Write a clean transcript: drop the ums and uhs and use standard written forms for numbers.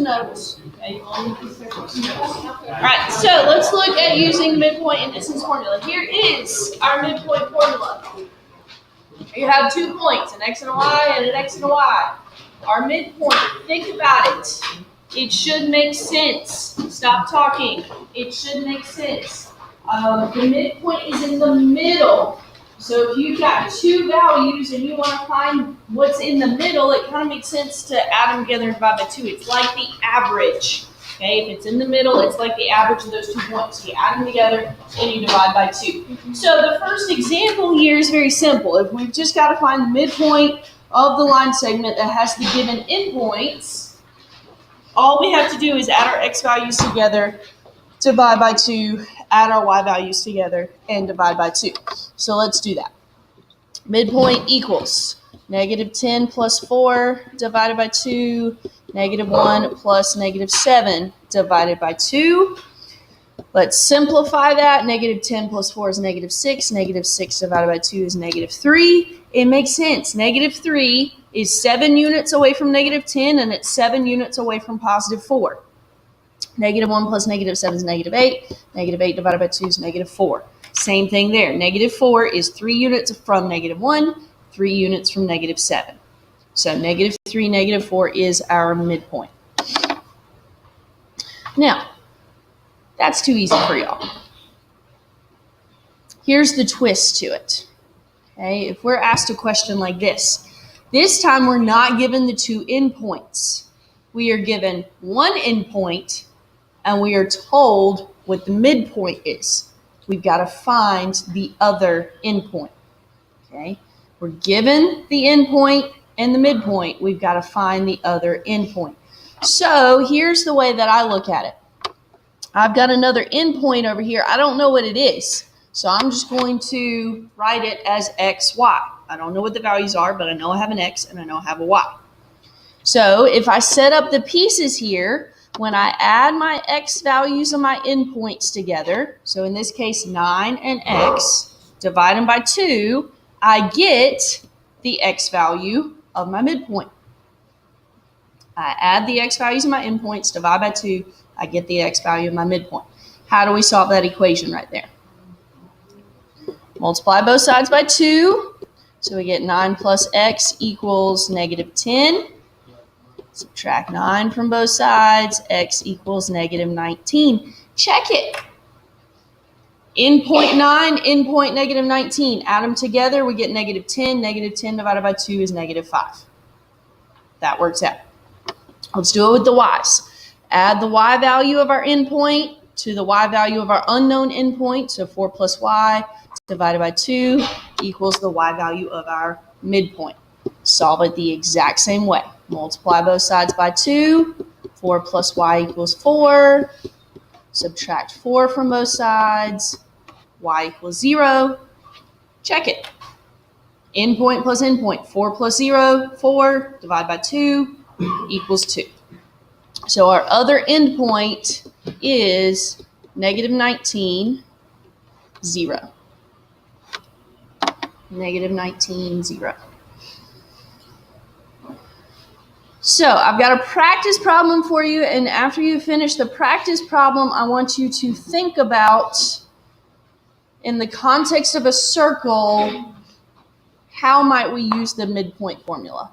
notes. Okay, all right, so let's look at using midpoint and distance formula. Here is our midpoint formula. You have 2 points, an x and a y and an x and a y. Our midpoint, think about it. It should make sense. Stop talking. It should make sense. The midpoint is in the middle. So if you've got 2 values and you want to find what's in the middle, it kind of makes sense to add them together and divide by 2. It's like the average. Okay, if it's in the middle, it's like the average of those 2 points. You add them together and you divide by 2. So the first example here is very simple. If we've just got to find the midpoint of the line segment that has the given endpoints, all we have to do is add our x values together, divide by 2, add our y values together, and divide by 2. So let's do that. Midpoint equals -10 plus 4 divided by 2, -1 plus -7 divided by 2. Let's simplify that. -10 plus 4 is -6. -6 divided by 2 is -3. It makes sense. -3 is 7 units away from -10, and it's 7 units away from +4. -1 plus -7 is -8. -8 divided by 2 is -4. Same thing there. -4 is 3 units from -1, 3 units from -7. So -3, -4 is our midpoint. Now, that's too easy for y'all. Here's the twist to it. Okay, if we're asked a question like this time we're not given the 2 endpoints. We are given 1 endpoint, and we are told what the midpoint is. We've got to find the other endpoint. Okay, we're given the endpoint and the midpoint. We've got to find the other endpoint. So here's the way that I look at it. I've got another endpoint over here. I don't know what it is. So I'm just going to write it as x, y. I don't know what the values are, but I know I have an x and I know I have a y. So if I set up the pieces here, when I add my x values and my endpoints together, so in this case 9 and x, divide them by 2, I get the x value of my midpoint. I add the x values of my endpoints, divide by 2, I get the x value of my midpoint. How do we solve that equation right there? Multiply both sides by 2, so we get 9 plus x equals -10. Subtract 9 from both sides, x equals -19. Check it. Endpoint 9, endpoint -19. Add them together, we get -10. -10 divided by 2 is -5. That works out. Let's do it with the y's. Add the y value of our endpoint to the y value of our unknown endpoint, so 4 plus y divided by 2 equals the y value of our midpoint. Solve it the exact same way. Multiply both sides by 2. 4 plus y equals 4. Subtract 4 from both sides. Y equals 0. Check it. Endpoint plus endpoint. 4 plus 0, 4. Divide by 2 equals 2. So our other endpoint is -19, 0. -19, 0. So I've got a practice problem for you, and after you finish the practice problem, I want you to think about, in the context of a circle, how might we use the midpoint formula?